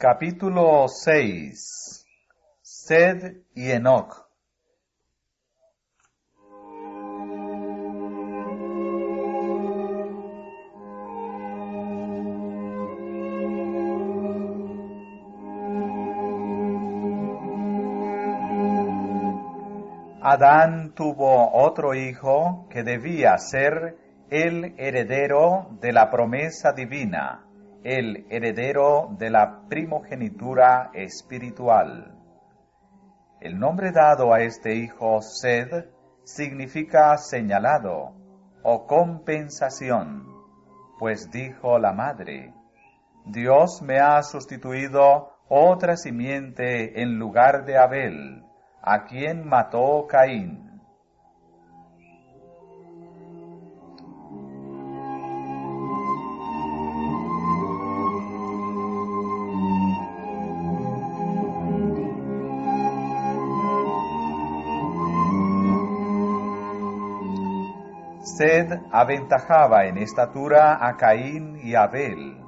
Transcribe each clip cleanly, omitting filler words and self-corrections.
Capítulo 6. Sed y Enoc. Adán tuvo otro hijo que debía ser el heredero de la promesa divina, el heredero de la primogenitura espiritual. El nombre dado a este hijo, Sed, significa señalado o compensación, pues dijo la madre: Dios me ha sustituido otra simiente en lugar de Abel, a quien mató Caín. Sed aventajaba en estatura a Caín y Abel,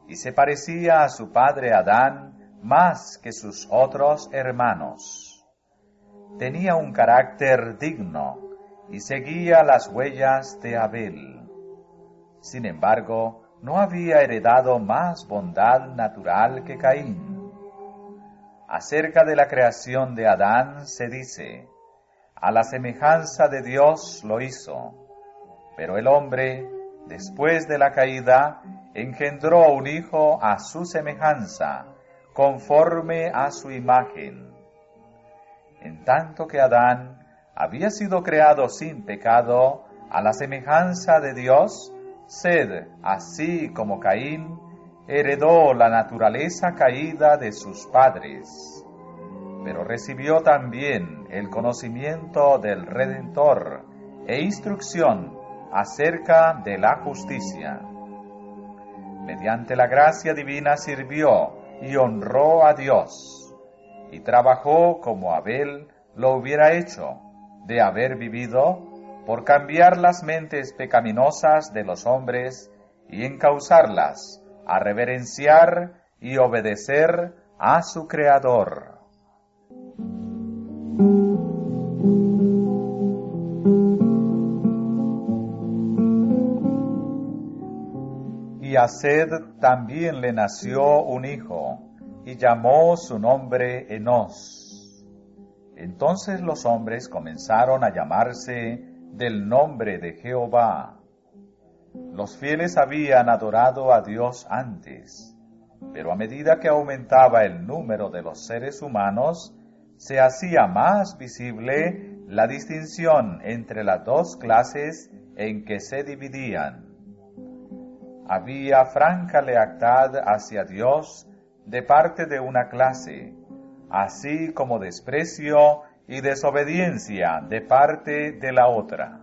y se parecía a su padre Adán más que sus otros hermanos. Tenía un carácter digno y seguía las huellas de Abel. Sin embargo, no había heredado más bondad natural que Caín. Acerca de la creación de Adán se dice: a la semejanza de Dios lo hizo. Pero el hombre, después de la caída, engendró un hijo a su semejanza, conforme a su imagen. En tanto que Adán había sido creado sin pecado, a la semejanza de Dios, Sed, así como Caín, heredó la naturaleza caída de sus padres, pero recibió también el conocimiento del Redentor e instrucción acerca de la justicia. Mediante la gracia divina sirvió y honró a Dios, y trabajó como Abel lo hubiera hecho, de haber vivido, por cambiar las mentes pecaminosas de los hombres y encauzarlas a reverenciar y obedecer a su Creador. Y a Sed también le nació un hijo, y llamó su nombre Enos. Entonces los hombres comenzaron a llamarse del nombre de Jehová. Los fieles habían adorado a Dios antes, pero a medida que aumentaba el número de los seres humanos, se hacía más visible la distinción entre las dos clases en que se dividían. Había franca lealtad hacia Dios de parte de una clase, así como desprecio y desobediencia de parte de la otra.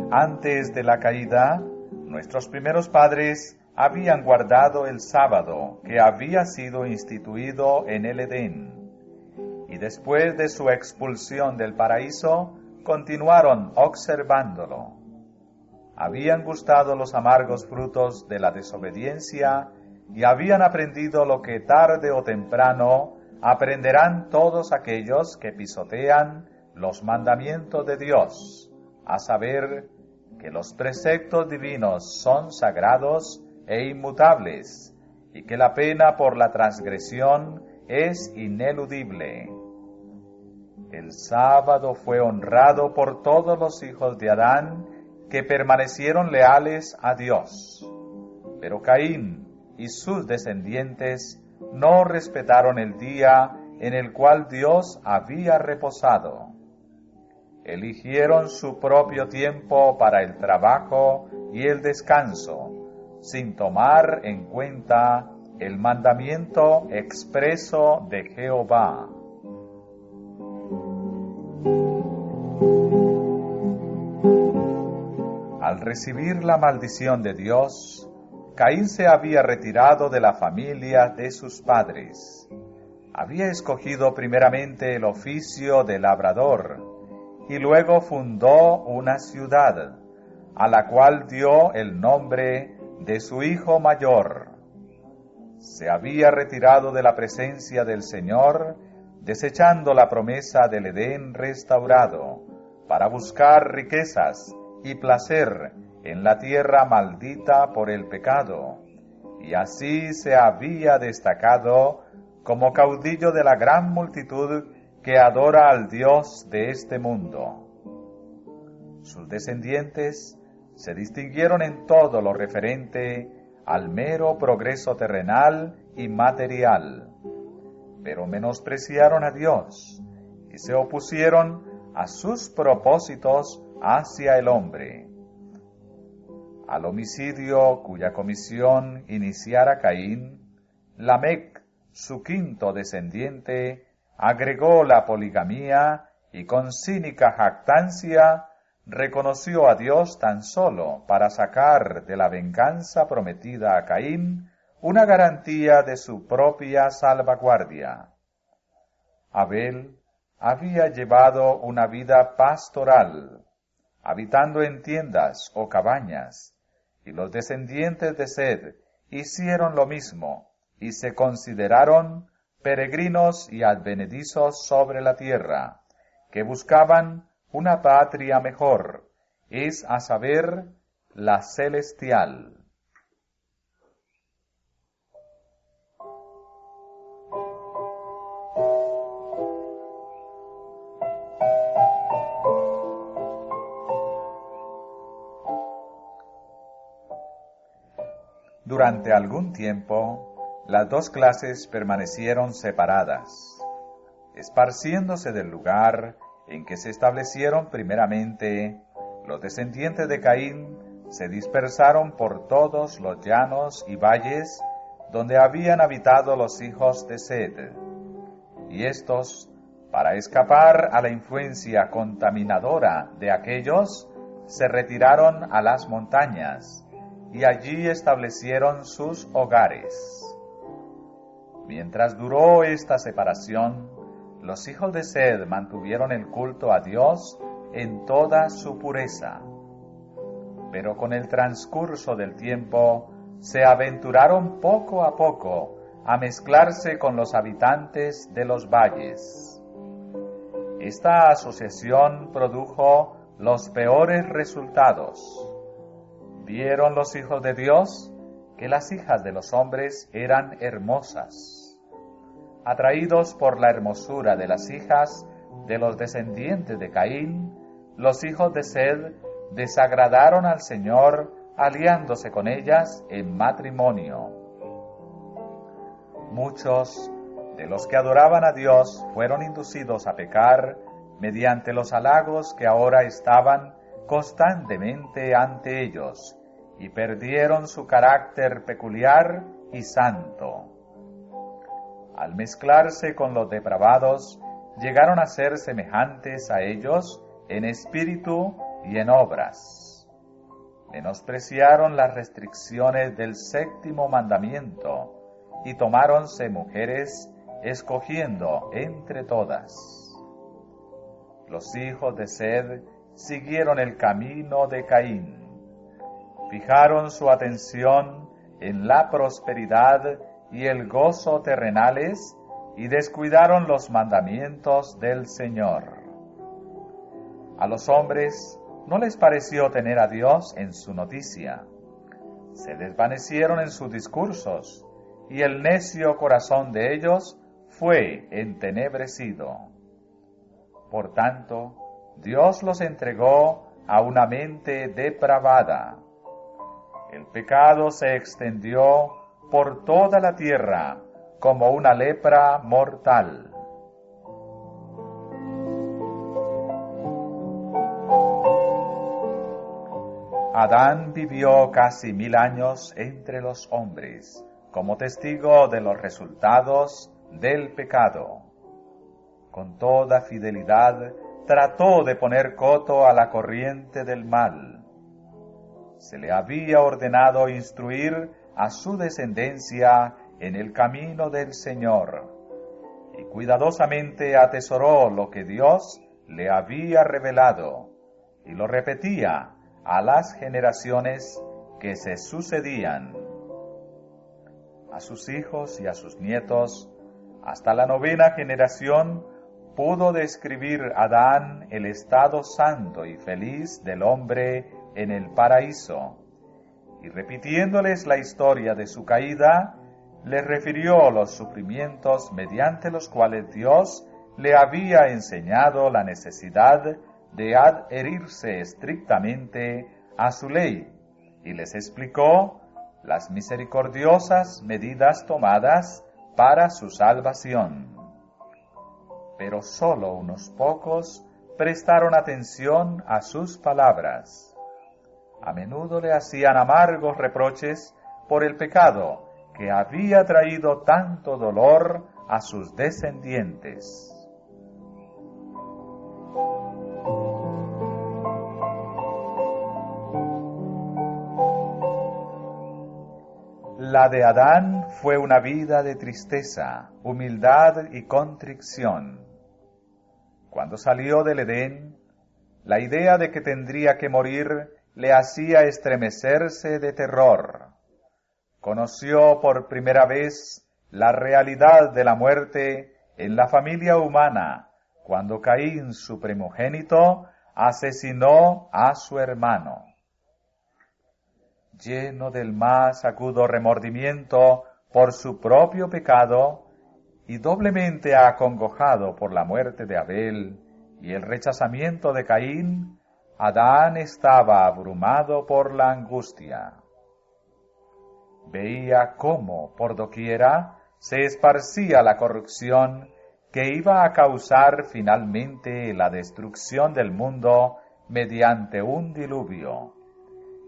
Antes de la caída, nuestros primeros padres habían guardado el sábado que había sido instituido en el Edén, y después de su expulsión del paraíso, continuaron observándolo. Habían gustado los amargos frutos de la desobediencia y habían aprendido lo que tarde o temprano aprenderán todos aquellos que pisotean los mandamientos de Dios, a saber, que los preceptos divinos son sagrados e inmutables, y que la pena por la transgresión es ineludible. El sábado fue honrado por todos los hijos de Adán que permanecieron leales a Dios, pero Caín y sus descendientes no respetaron el día en el cual Dios había reposado. Eligieron su propio tiempo para el trabajo y el descanso, sin tomar en cuenta el mandamiento expreso de Jehová. Al recibir la maldición de Dios, Caín se había retirado de la familia de sus padres. Había escogido primeramente el oficio de labrador y luego fundó una ciudad, a la cual dio el nombre de su hijo mayor. Se había retirado de la presencia del Señor, desechando la promesa del Edén restaurado, para buscar riquezas y placer en la tierra maldita por el pecado, y así se había destacado como caudillo de la gran multitud que adora al Dios de este mundo. Sus descendientes se distinguieron en todo lo referente al mero progreso terrenal y material, pero menospreciaron a Dios y se opusieron a sus propósitos hacia el hombre. Al homicidio cuya comisión iniciara Caín, Lamec, su quinto descendiente, agregó la poligamía y con cínica jactancia reconoció a Dios tan solo para sacar de la venganza prometida a Caín una garantía de su propia salvaguardia. Abel había llevado una vida pastoral, habitando en tiendas o cabañas, y los descendientes de Sed hicieron lo mismo, y se consideraron peregrinos y advenedizos sobre la tierra, que buscaban una patria mejor, es a saber, la celestial. Durante algún tiempo, las dos clases permanecieron separadas, esparciéndose del lugar en que se establecieron primeramente. Los descendientes de Caín se dispersaron por todos los llanos y valles donde habían habitado los hijos de Sed, y éstos, para escapar a la influencia contaminadora de aquellos, se retiraron a las montañas, y allí establecieron sus hogares. Mientras duró esta separación, los hijos de Sed mantuvieron el culto a Dios en toda su pureza. Pero con el transcurso del tiempo, se aventuraron poco a poco a mezclarse con los habitantes de los valles. Esta asociación produjo los peores resultados. Vieron los hijos de Dios que las hijas de los hombres eran hermosas. Atraídos por la hermosura de las hijas de los descendientes de Caín, los hijos de Sed desagradaron al Señor aliándose con ellas en matrimonio. Muchos de los que adoraban a Dios fueron inducidos a pecar mediante los halagos que ahora estaban constantemente ante ellos, y perdieron su carácter peculiar y santo. Al mezclarse con los depravados, llegaron a ser semejantes a ellos en espíritu y en obras. Menospreciaron las restricciones del séptimo mandamiento y tomáronse mujeres, escogiendo entre todas. Los hijos de Sed siguieron el camino de Caín. Fijaron su atención en la prosperidad y el gozo terrenales, y descuidaron los mandamientos del Señor. A los hombres no les pareció tener a Dios en su noticia. Se desvanecieron en sus discursos, y el necio corazón de ellos fue entenebrecido. Por tanto, Dios los entregó a una mente depravada. El pecado se extendió por toda la tierra como una lepra mortal. Adán vivió casi 1000 años entre los hombres, como testigo de los resultados del pecado. Con toda fidelidad trató de poner coto a la corriente del mal. Se le había ordenado instruir a su descendencia en el camino del Señor, y cuidadosamente atesoró lo que Dios le había revelado, y lo repetía a las generaciones que se sucedían. A sus hijos y a sus nietos, hasta la 9ª generación, pudo describir Adán el estado santo y feliz del hombre en el paraíso, y repitiéndoles la historia de su caída, les refirió los sufrimientos mediante los cuales Dios le había enseñado la necesidad de adherirse estrictamente a su ley, y les explicó las misericordiosas medidas tomadas para su salvación. Pero solo unos pocos prestaron atención a sus palabras. A menudo le hacían amargos reproches por el pecado que había traído tanto dolor a sus descendientes. La de Adán fue una vida de tristeza, humildad y contrición. Cuando salió del Edén, la idea de que tendría que morir le hacía estremecerse de terror. Conoció por primera vez la realidad de la muerte en la familia humana, cuando Caín, su primogénito, asesinó a su hermano. Lleno del más agudo remordimiento por su propio pecado y doblemente acongojado por la muerte de Abel y el rechazamiento de Caín, Adán estaba abrumado por la angustia. Veía cómo, por doquiera, se esparcía la corrupción que iba a causar finalmente la destrucción del mundo mediante un diluvio.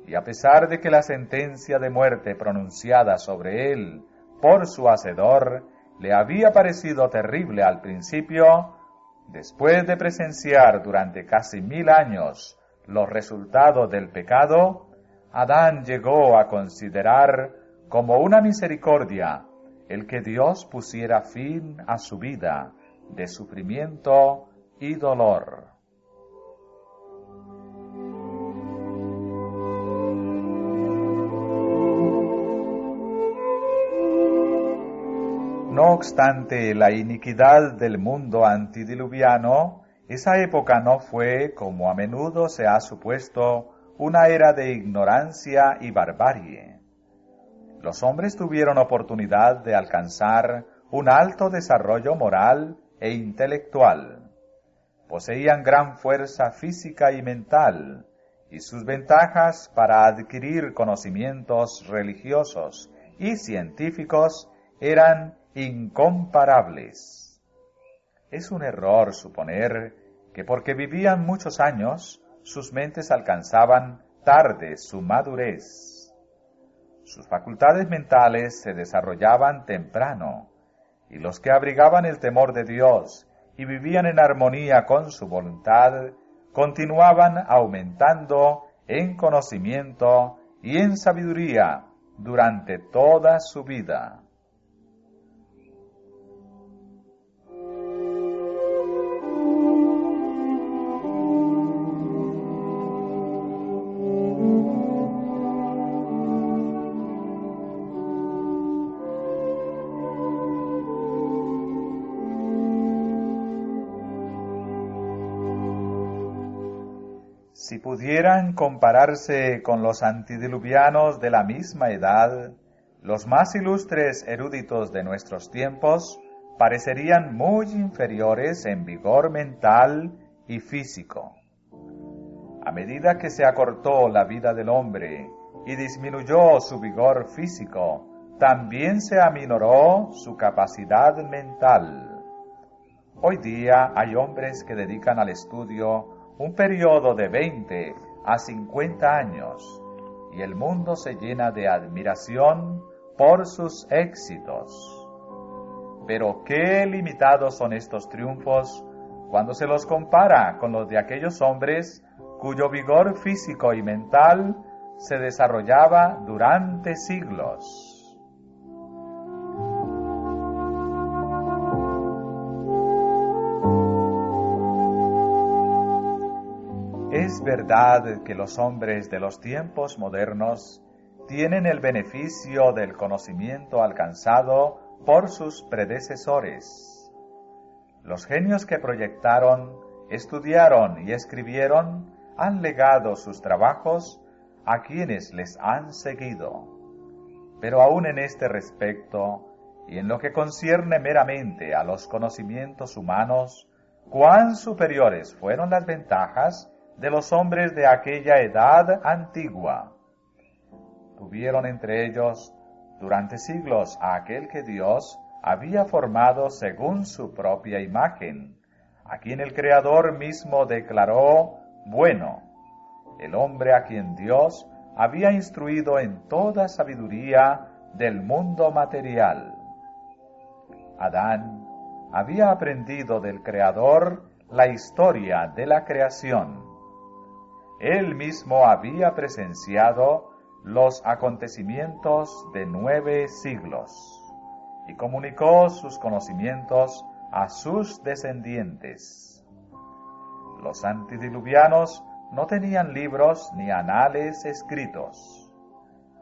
Y a pesar de que la sentencia de muerte pronunciada sobre él por su hacedor le había parecido terrible al principio, después de presenciar durante casi 1000 años los resultados del pecado, Adán llegó a considerar como una misericordia el que Dios pusiera fin a su vida de sufrimiento y dolor. No obstante la iniquidad del mundo antediluviano, esa época no fue, como a menudo se ha supuesto, una era de ignorancia y barbarie. Los hombres tuvieron oportunidad de alcanzar un alto desarrollo moral e intelectual. Poseían gran fuerza física y mental, y sus ventajas para adquirir conocimientos religiosos y científicos eran incomparables. Es un error suponer que porque vivían muchos años, sus mentes alcanzaban tarde su madurez. Sus facultades mentales se desarrollaban temprano, y los que abrigaban el temor de Dios y vivían en armonía con su voluntad, continuaban aumentando en conocimiento y en sabiduría durante toda su vida. Si pudieran compararse con los antediluvianos de la misma edad, los más ilustres eruditos de nuestros tiempos parecerían muy inferiores en vigor mental y físico. A medida que se acortó la vida del hombre y disminuyó su vigor físico, también se aminoró su capacidad mental. Hoy día hay hombres que dedican al estudio un periodo de 20 a 50 años, y el mundo se llena de admiración por sus éxitos. Pero qué limitados son estos triunfos cuando se los compara con los de aquellos hombres cuyo vigor físico y mental se desarrollaba durante siglos. Es verdad que los hombres de los tiempos modernos tienen el beneficio del conocimiento alcanzado por sus predecesores. Los genios que proyectaron, estudiaron y escribieron han legado sus trabajos a quienes les han seguido. Pero aún en este respecto, y en lo que concierne meramente a los conocimientos humanos, cuán superiores fueron las ventajas de los hombres de aquella edad antigua. Tuvieron entre ellos durante siglos a aquel que Dios había formado según su propia imagen, a quien el Creador mismo declaró bueno, el hombre a quien Dios había instruido en toda sabiduría del mundo material. Adán había aprendido del Creador la historia de la creación. Él mismo había presenciado los acontecimientos de 9 siglos y comunicó sus conocimientos a sus descendientes. Los antediluvianos no tenían libros ni anales escritos,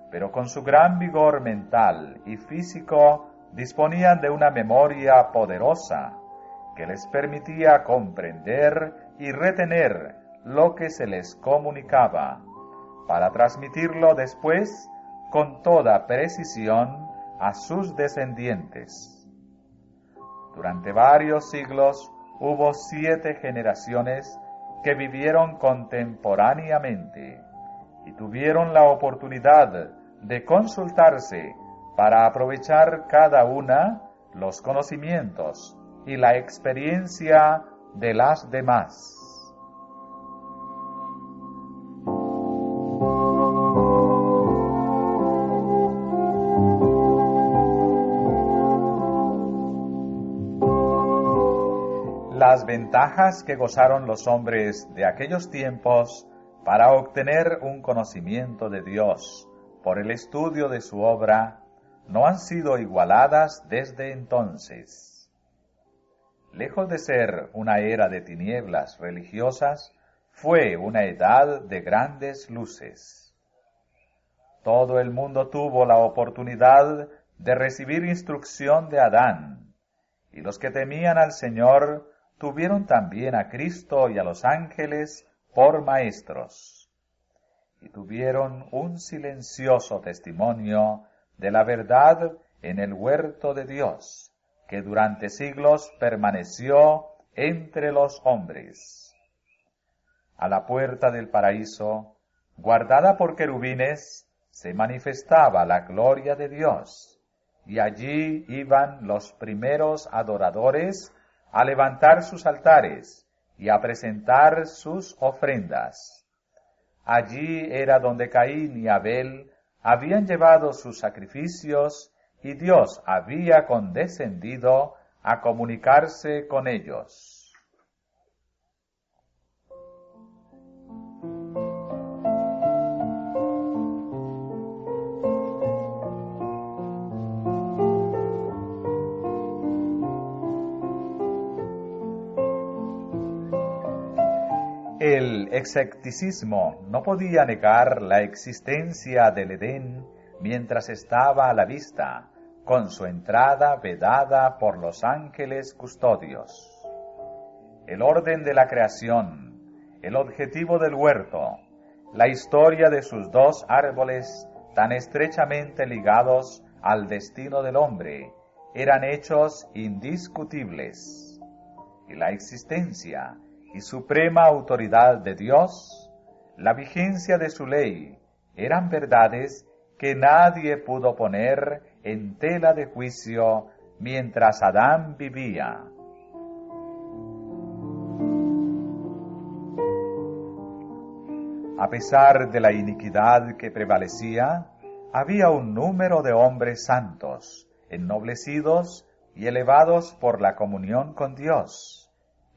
pero con su gran vigor mental y físico disponían de una memoria poderosa que les permitía comprender y retener lo que se les comunicaba, para transmitirlo después con toda precisión a sus descendientes. Durante varios siglos hubo 7 generaciones que vivieron contemporáneamente y tuvieron la oportunidad de consultarse para aprovechar cada una los conocimientos y la experiencia de las demás. Las ventajas que gozaron los hombres de aquellos tiempos para obtener un conocimiento de Dios por el estudio de su obra no han sido igualadas desde entonces. Lejos de ser una era de tinieblas religiosas, fue una edad de grandes luces. Todo el mundo tuvo la oportunidad de recibir instrucción de Adán, y los que temían al Señor tuvieron también a Cristo y a los ángeles por maestros, y tuvieron un silencioso testimonio de la verdad en el huerto de Dios, que durante siglos permaneció entre los hombres. A la puerta del paraíso, guardada por querubines, se manifestaba la gloria de Dios, y allí iban los primeros adoradores a levantar sus altares y a presentar sus ofrendas. Allí era donde Caín y Abel habían llevado sus sacrificios y Dios había condescendido a comunicarse con ellos. El escepticismo no podía negar la existencia del Edén mientras estaba a la vista, con su entrada vedada por los ángeles custodios. El orden de la creación, el objetivo del huerto, la historia de sus 2 árboles tan estrechamente ligados al destino del hombre, eran hechos indiscutibles, y la existencia y suprema autoridad de Dios, la vigencia de su ley, eran verdades que nadie pudo poner en tela de juicio mientras Adán vivía. A pesar de la iniquidad que prevalecía, había un número de hombres santos, ennoblecidos y elevados por la comunión con Dios,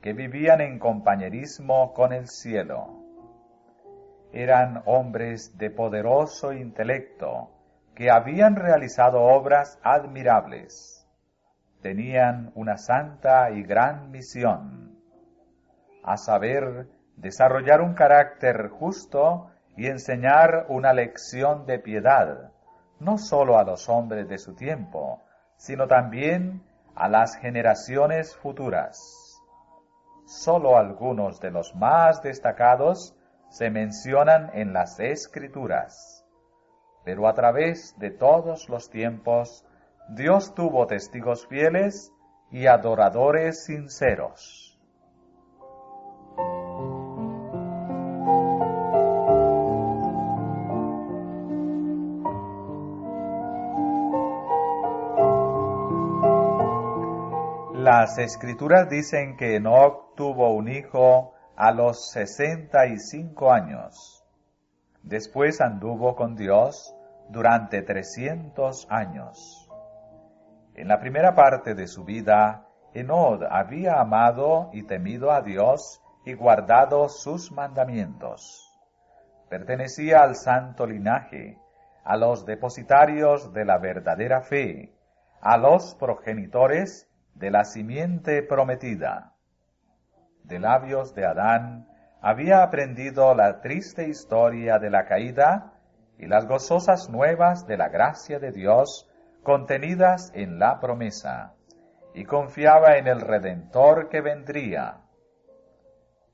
que vivían en compañerismo con el cielo. Eran hombres de poderoso intelecto, que habían realizado obras admirables. Tenían una santa y gran misión, a saber, desarrollar un carácter justo y enseñar una lección de piedad, no solo a los hombres de su tiempo, sino también a las generaciones futuras. Solo algunos de los más destacados se mencionan en las Escrituras, pero a través de todos los tiempos, Dios tuvo testigos fieles y adoradores sinceros. Las Escrituras dicen que Enoc tuvo un hijo a los 65 años. Después anduvo con Dios durante 300 años. En la primera parte de su vida, Enoc había amado y temido a Dios y guardado sus mandamientos. Pertenecía al santo linaje, a los depositarios de la verdadera fe, a los progenitores de la simiente prometida. De labios de Adán había aprendido la triste historia de la caída y las gozosas nuevas de la gracia de Dios contenidas en la promesa, y confiaba en el Redentor que vendría.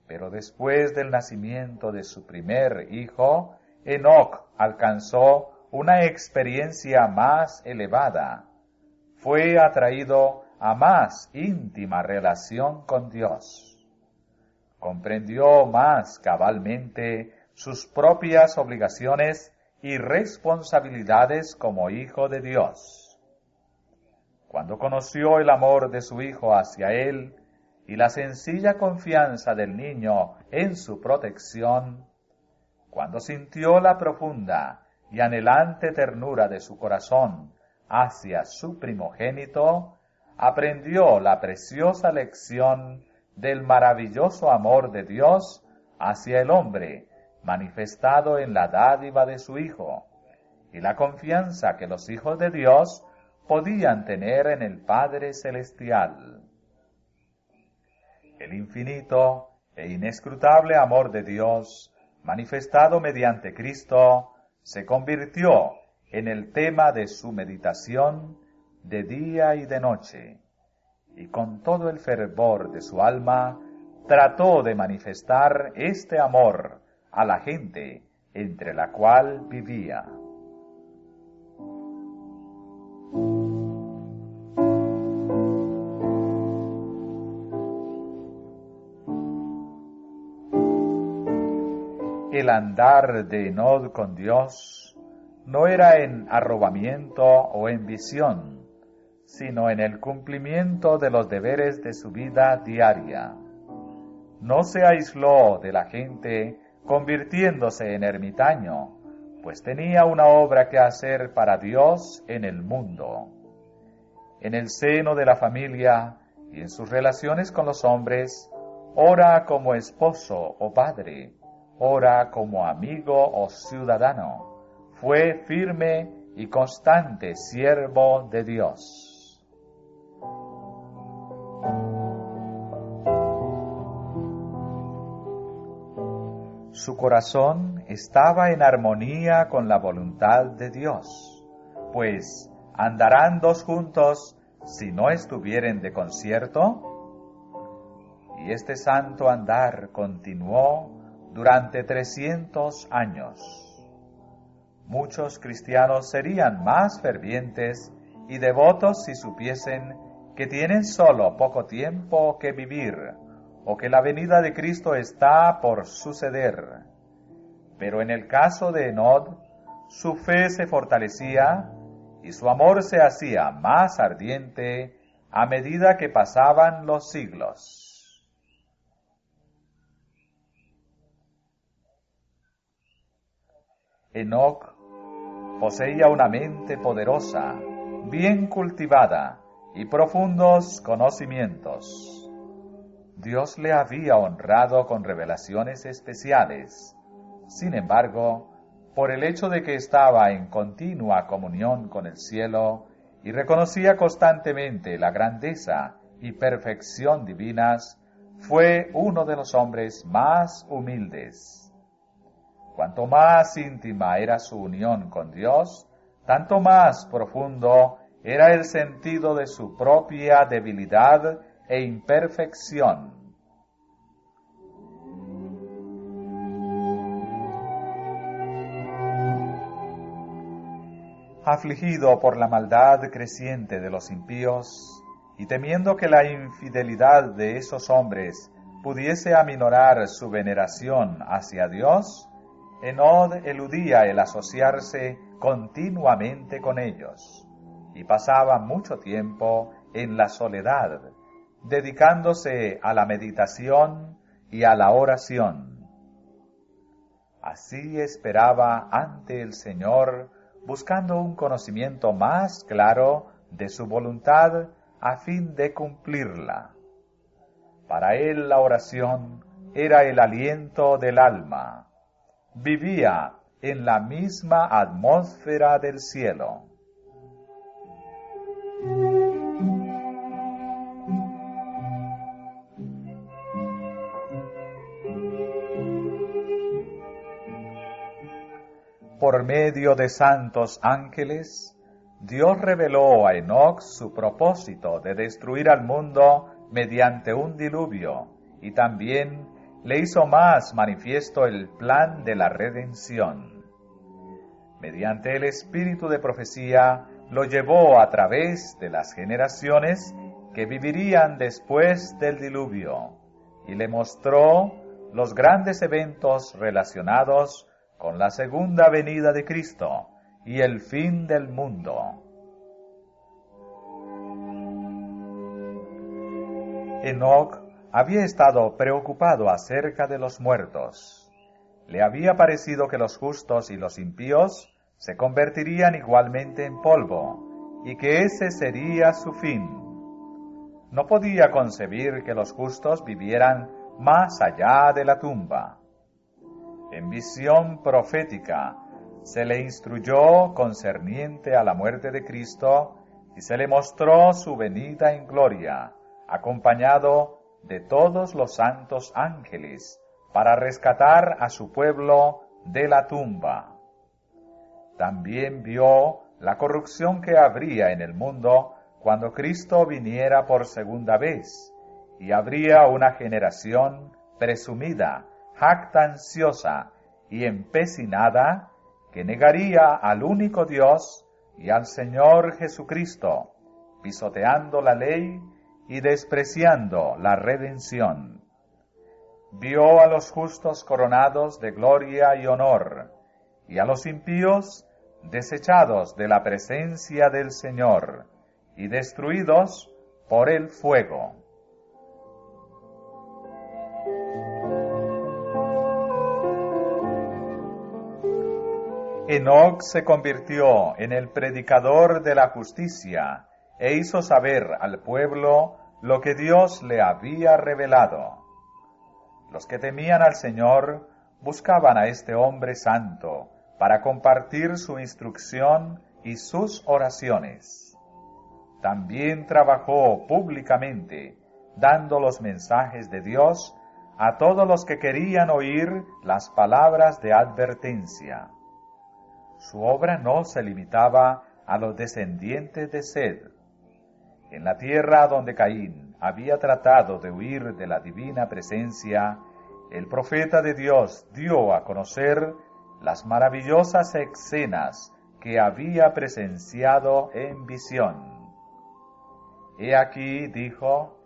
Pero después del nacimiento de su primer hijo, Enoc alcanzó una experiencia más elevada. Fue atraído a más íntima relación con Dios. Comprendió más cabalmente sus propias obligaciones y responsabilidades como hijo de Dios. Cuando conoció el amor de su hijo hacia él y la sencilla confianza del niño en su protección, cuando sintió la profunda y anhelante ternura de su corazón hacia su primogénito, aprendió la preciosa lección del maravilloso amor de Dios hacia el hombre, manifestado en la dádiva de su Hijo, y la confianza que los hijos de Dios podían tener en el Padre Celestial. El infinito e inescrutable amor de Dios, manifestado mediante Cristo, se convirtió en el tema de su meditación de día y de noche, y con todo el fervor de su alma trató de manifestar este amor a la gente entre la cual vivía. El andar de Enoc con Dios no era en arrobamiento o en visión, sino en el cumplimiento de los deberes de su vida diaria. No se aisló de la gente convirtiéndose en ermitaño, pues tenía una obra que hacer para Dios en el mundo. En el seno de la familia y en sus relaciones con los hombres, ora como esposo o padre, ora como amigo o ciudadano. Fue firme y constante siervo de Dios. Su corazón estaba en armonía con la voluntad de Dios, pues ¿andarán dos juntos si no estuvieren de concierto? Y este santo andar continuó durante 300 años. Muchos cristianos serían más fervientes y devotos si supiesen que tienen solo poco tiempo que vivir, o que la venida de Cristo está por suceder. Pero en el caso de Enoc, su fe se fortalecía y su amor se hacía más ardiente a medida que pasaban los siglos. Enoc poseía una mente poderosa, bien cultivada y profundos conocimientos. Dios le había honrado con revelaciones especiales. Sin embargo, por el hecho de que estaba en continua comunión con el cielo y reconocía constantemente la grandeza y perfección divinas, fue uno de los hombres más humildes. Cuanto más íntima era su unión con Dios, tanto más profundo era el sentido de su propia debilidad e imperfección. Afligido por la maldad creciente de los impíos, y temiendo que la infidelidad de esos hombres pudiese aminorar su veneración hacia Dios, Enod eludía el asociarse continuamente con ellos, y pasaba mucho tiempo en la soledad, dedicándose a la meditación y a la oración. Así esperaba ante el Señor, buscando un conocimiento más claro de su voluntad a fin de cumplirla. Para él la oración era el aliento del alma. Vivía en la misma atmósfera del cielo. Por medio de santos ángeles, Dios reveló a Enoc su propósito de destruir al mundo mediante un diluvio, y también le hizo más manifiesto el plan de la redención. Mediante el espíritu de profecía, lo llevó a través de las generaciones que vivirían después del diluvio, y le mostró los grandes eventos relacionados con la segunda venida de Cristo y el fin del mundo. Enoc había estado preocupado acerca de los muertos. Le había parecido que los justos y los impíos se convertirían igualmente en polvo, y que ese sería su fin. No podía concebir que los justos vivieran más allá de la tumba. En visión profética se le instruyó concerniente a la muerte de Cristo y se le mostró su venida en gloria, acompañado de todos los santos ángeles, para rescatar a su pueblo de la tumba. También vio la corrupción que habría en el mundo cuando Cristo viniera por segunda vez, y habría una generación presumida, jactanciosa y empecinada, que negaría al único Dios y al Señor Jesucristo, pisoteando la ley y despreciando la redención. Vio a los justos coronados de gloria y honor, y a los impíos desechados de la presencia del Señor, y destruidos por el fuego. Enoc se convirtió en el predicador de la justicia e hizo saber al pueblo lo que Dios le había revelado. Los que temían al Señor buscaban a este hombre santo para compartir su instrucción y sus oraciones. También trabajó públicamente, dando los mensajes de Dios a todos los que querían oír las palabras de advertencia. Su obra no se limitaba a los descendientes de Sed. En la tierra donde Caín había tratado de huir de la divina presencia, el profeta de Dios dio a conocer las maravillosas escenas que había presenciado en visión. He aquí, dijo,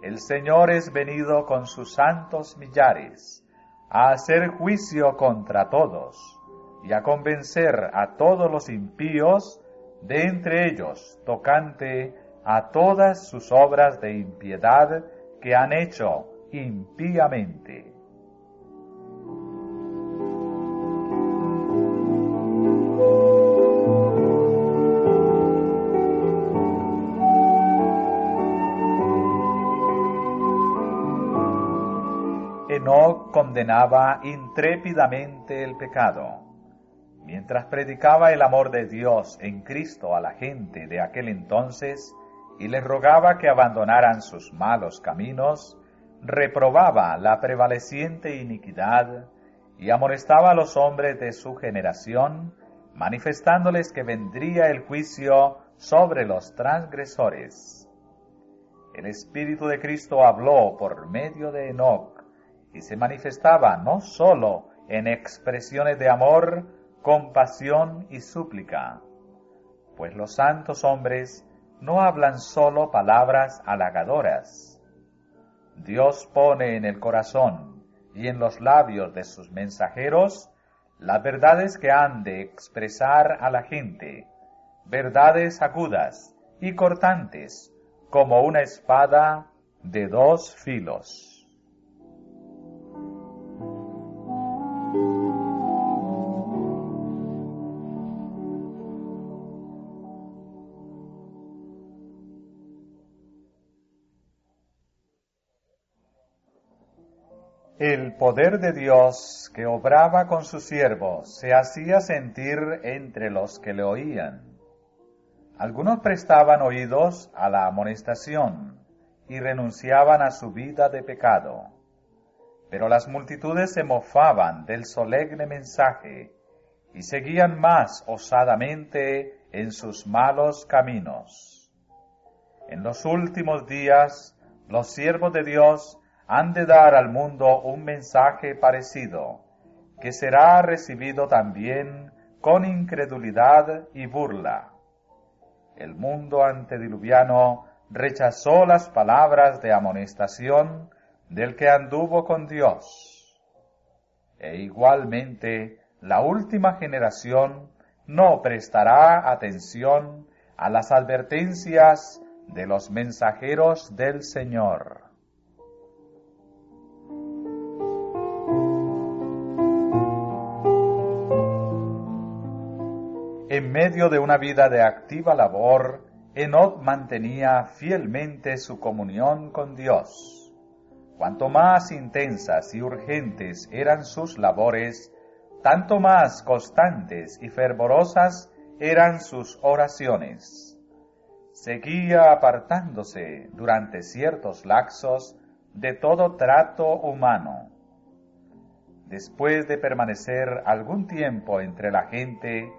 el Señor es venido con sus santos millares, a hacer juicio contra todos, y a convencer a todos los impíos de entre ellos, tocante a todas sus obras de impiedad que han hecho impíamente. Enoc condenaba intrépidamente el pecado. Mientras predicaba el amor de Dios en Cristo a la gente de aquel entonces y les rogaba que abandonaran sus malos caminos, reprobaba la prevaleciente iniquidad y amonestaba a los hombres de su generación, manifestándoles que vendría el juicio sobre los transgresores. El Espíritu de Cristo habló por medio de Enoc y se manifestaba no sólo en expresiones de amor, compasión y súplica, pues los santos hombres no hablan sólo palabras halagadoras. Dios pone en el corazón y en los labios de sus mensajeros las verdades que han de expresar a la gente, verdades agudas y cortantes, como una espada de dos filos. El poder de Dios que obraba con sus siervos se hacía sentir entre los que le oían. Algunos prestaban oídos a la amonestación y renunciaban a su vida de pecado. Pero las multitudes se mofaban del solemne mensaje y seguían más osadamente en sus malos caminos. En los últimos días, los siervos de Dios han de dar al mundo un mensaje parecido, que será recibido también con incredulidad y burla. El mundo antediluviano rechazó las palabras de amonestación del que anduvo con Dios. E igualmente, la última generación no prestará atención a las advertencias de los mensajeros del Señor. En medio de una vida de activa labor, Enoc mantenía fielmente su comunión con Dios. Cuanto más intensas y urgentes eran sus labores, tanto más constantes y fervorosas eran sus oraciones. Seguía apartándose durante ciertos lapsos de todo trato humano. Después de permanecer algún tiempo entre la gente,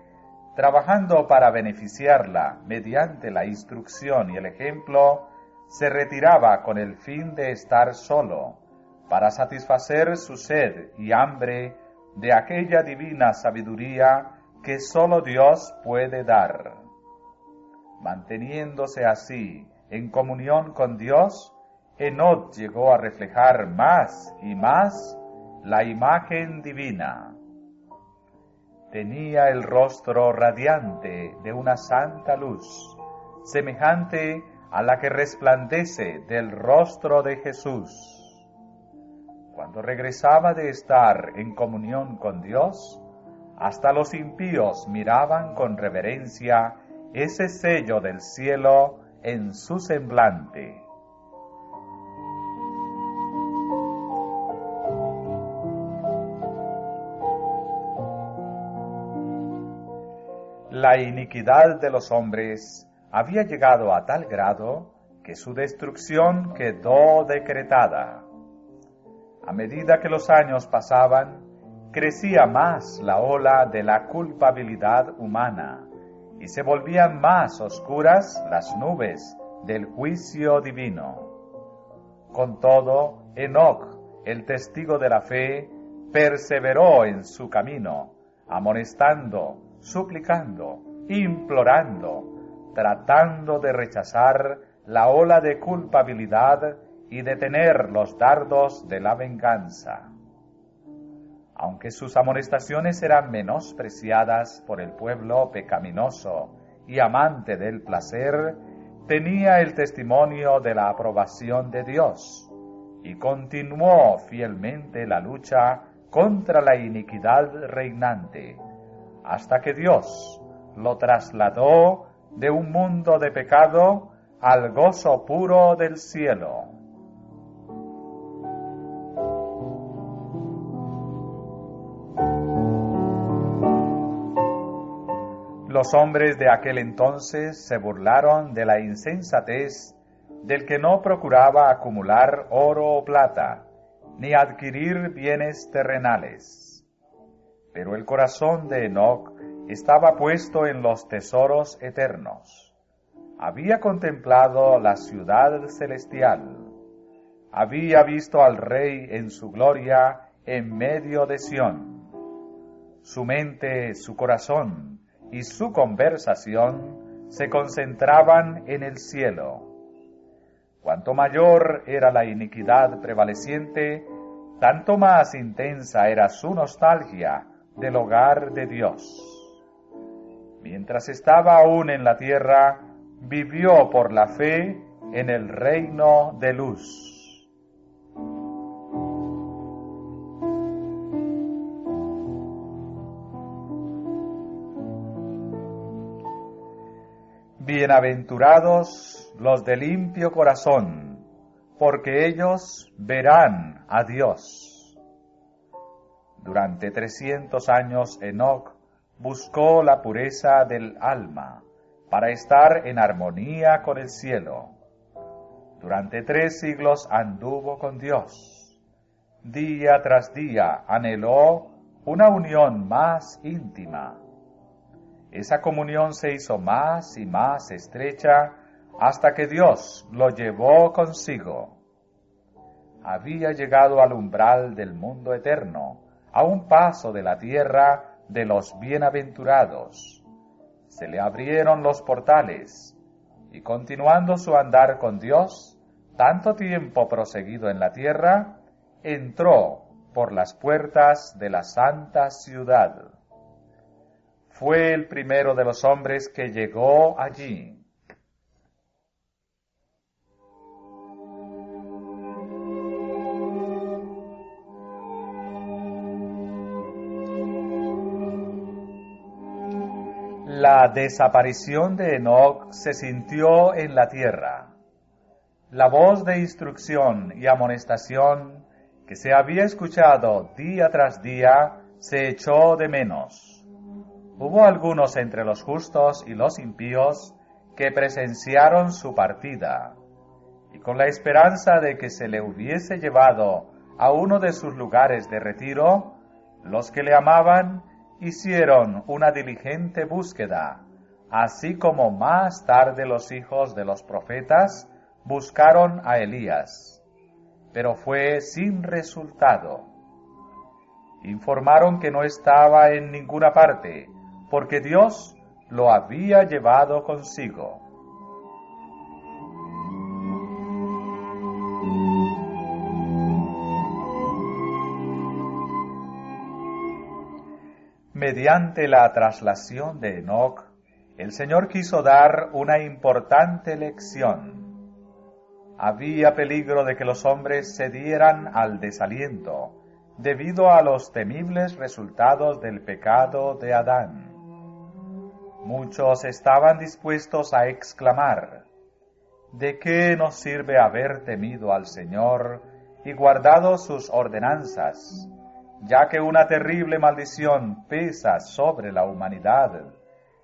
trabajando para beneficiarla mediante la instrucción y el ejemplo, se retiraba con el fin de estar solo, para satisfacer su sed y hambre de aquella divina sabiduría que sólo Dios puede dar. Manteniéndose así en comunión con Dios, Enoc llegó a reflejar más y más la imagen divina. Tenía el rostro radiante de una santa luz, semejante a la que resplandece del rostro de Jesús. Cuando regresaba de estar en comunión con Dios, hasta los impíos miraban con reverencia ese sello del cielo en su semblante. La iniquidad de los hombres había llegado a tal grado que su destrucción quedó decretada. A medida que los años pasaban, crecía más la ola de la culpabilidad humana y se volvían más oscuras las nubes del juicio divino. Con todo, Enoc, el testigo de la fe, perseveró en su camino, amonestando, suplicando, implorando, tratando de rechazar la ola de culpabilidad y detener los dardos de la venganza. Aunque sus amonestaciones eran menospreciadas por el pueblo pecaminoso y amante del placer, tenía el testimonio de la aprobación de Dios y continuó fielmente la lucha contra la iniquidad reinante, hasta que Dios lo trasladó de un mundo de pecado al gozo puro del cielo. Los hombres de aquel entonces se burlaron de la insensatez del que no procuraba acumular oro o plata, ni adquirir bienes terrenales. Pero el corazón de Enoc estaba puesto en los tesoros eternos. Había contemplado la ciudad celestial. Había visto al Rey en su gloria en medio de Sión. Su mente, su corazón y su conversación se concentraban en el cielo. Cuanto mayor era la iniquidad prevaleciente, tanto más intensa era su nostalgia del hogar de Dios. Mientras estaba aún en la tierra, vivió por la fe en el reino de luz. Bienaventurados los de limpio corazón, porque ellos verán a Dios. Durante 300 años Enoc buscó la pureza del alma para estar en armonía con el cielo. Durante 3 siglos anduvo con Dios. Día tras día anheló una unión más íntima. Esa comunión se hizo más y más estrecha hasta que Dios lo llevó consigo. Había llegado al umbral del mundo eterno, a un paso de la tierra de los bienaventurados. Se le abrieron los portales, y continuando su andar con Dios, tanto tiempo proseguido en la tierra, entró por las puertas de la santa ciudad. Fue el primero de los hombres que llegó allí. La desaparición de Enoc se sintió en la tierra. La voz de instrucción y amonestación que se había escuchado día tras día se echó de menos. Hubo algunos entre los justos y los impíos que presenciaron su partida, y con la esperanza de que se le hubiese llevado a uno de sus lugares de retiro, los que le amaban hicieron una diligente búsqueda, así como más tarde los hijos de los profetas buscaron a Elías, pero fue sin resultado. Informaron que no estaba en ninguna parte, porque Dios lo había llevado consigo. Mediante la traslación de Enoc, el Señor quiso dar una importante lección. Había peligro de que los hombres se dieran al desaliento, debido a los temibles resultados del pecado de Adán. Muchos estaban dispuestos a exclamar: ¿de qué nos sirve haber temido al Señor y guardado sus ordenanzas, ya que una terrible maldición pesa sobre la humanidad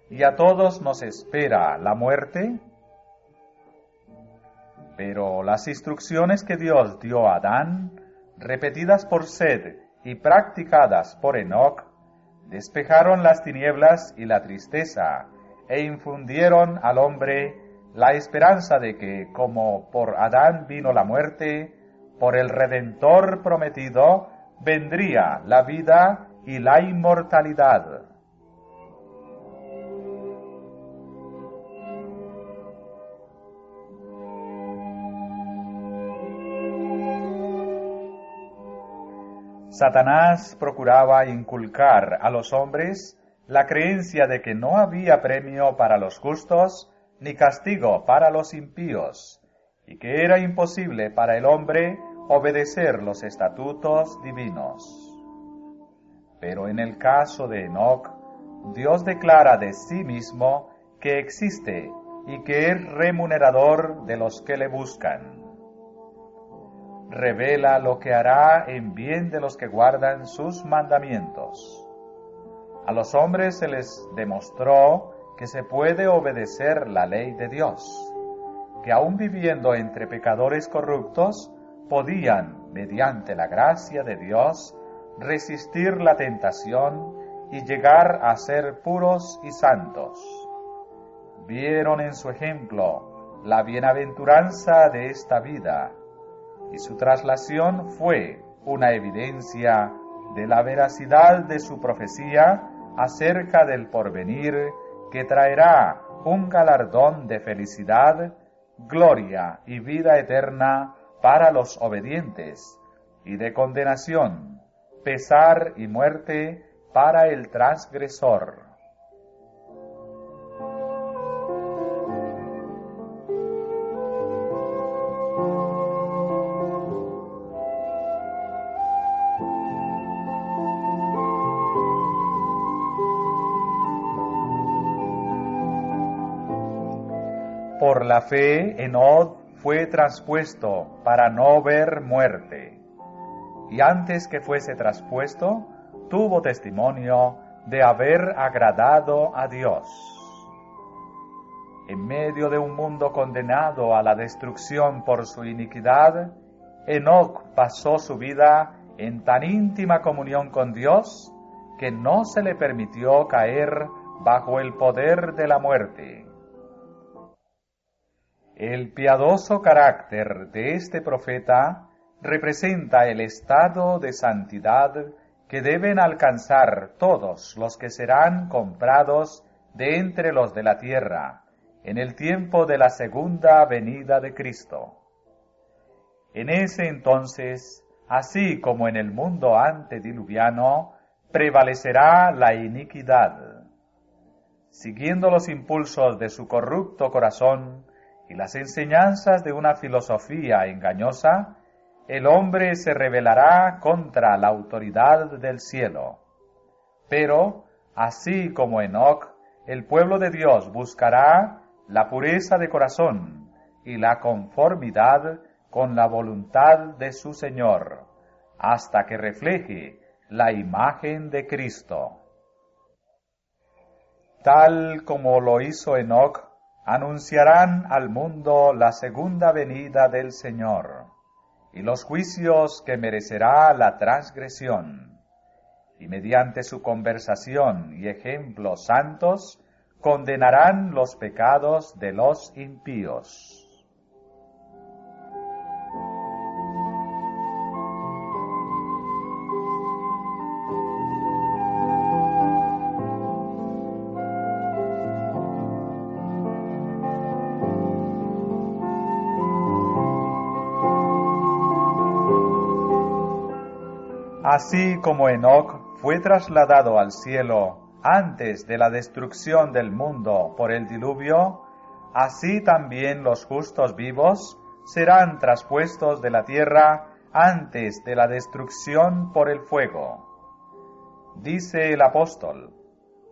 y a todos nos espera la muerte? Pero las instrucciones que Dios dio a Adán, repetidas por Sed y practicadas por Enoc, despejaron las tinieblas y la tristeza, e infundieron al hombre la esperanza de que, como por Adán vino la muerte, por el Redentor prometido vendría la vida y la inmortalidad. Satanás procuraba inculcar a los hombres la creencia de que no había premio para los justos ni castigo para los impíos, y que era imposible para el hombre obedecer los estatutos divinos. Pero en el caso de Enoc, Dios declara de sí mismo que existe y que es remunerador de los que le buscan. Revela lo que hará en bien de los que guardan sus mandamientos. A los hombres se les demostró que se puede obedecer la ley de Dios, que aun viviendo entre pecadores corruptos, podían, mediante la gracia de Dios, resistir la tentación y llegar a ser puros y santos. Vieron en su ejemplo la bienaventuranza de esta vida, y su traslación fue una evidencia de la veracidad de su profecía acerca del porvenir que traerá un galardón de felicidad, gloria y vida eterna para los obedientes, y de condenación, pesar y muerte para el transgresor. Por la fe, Enoc fue traspuesto para no ver muerte, y antes que fuese traspuesto, tuvo testimonio de haber agradado a Dios. En medio de un mundo condenado a la destrucción por su iniquidad, Enoc pasó su vida en tan íntima comunión con Dios que no se le permitió caer bajo el poder de la muerte. El piadoso carácter de este profeta representa el estado de santidad que deben alcanzar todos los que serán comprados de entre los de la tierra en el tiempo de la segunda venida de Cristo. En ese entonces, así como en el mundo antediluviano, prevalecerá la iniquidad. Siguiendo los impulsos de su corrupto corazón y las enseñanzas de una filosofía engañosa, el hombre se rebelará contra la autoridad del cielo. Pero, así como Enoc, el pueblo de Dios buscará la pureza de corazón y la conformidad con la voluntad de su Señor, hasta que refleje la imagen de Cristo. Tal como lo hizo Enoc, anunciarán al mundo la segunda venida del Señor y los juicios que merecerá la transgresión, y mediante su conversación y ejemplos santos condenarán los pecados de los impíos. Así como Enoc fue trasladado al cielo antes de la destrucción del mundo por el diluvio, así también los justos vivos serán traspuestos de la tierra antes de la destrucción por el fuego. Dice el apóstol: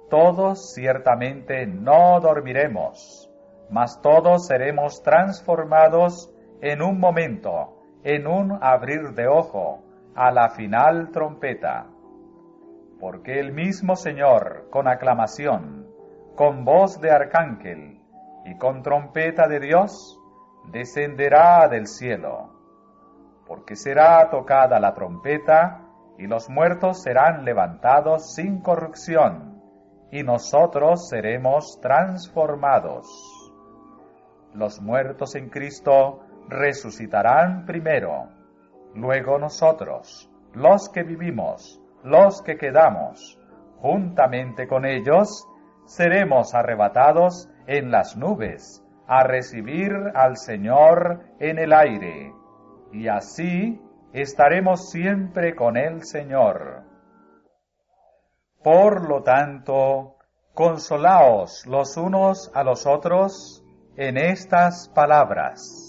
todos ciertamente no dormiremos, mas todos seremos transformados en un momento, en un abrir de ojo, a la final trompeta. Porque el mismo Señor, con aclamación, con voz de arcángel y con trompeta de Dios, descenderá del cielo. Porque será tocada la trompeta, y los muertos serán levantados sin corrupción, y nosotros seremos transformados. Los muertos en Cristo resucitarán primero. Luego nosotros, los que vivimos, los que quedamos, juntamente con ellos, seremos arrebatados en las nubes, a recibir al Señor en el aire, y así estaremos siempre con el Señor. Por lo tanto, consolaos los unos a los otros en estas palabras.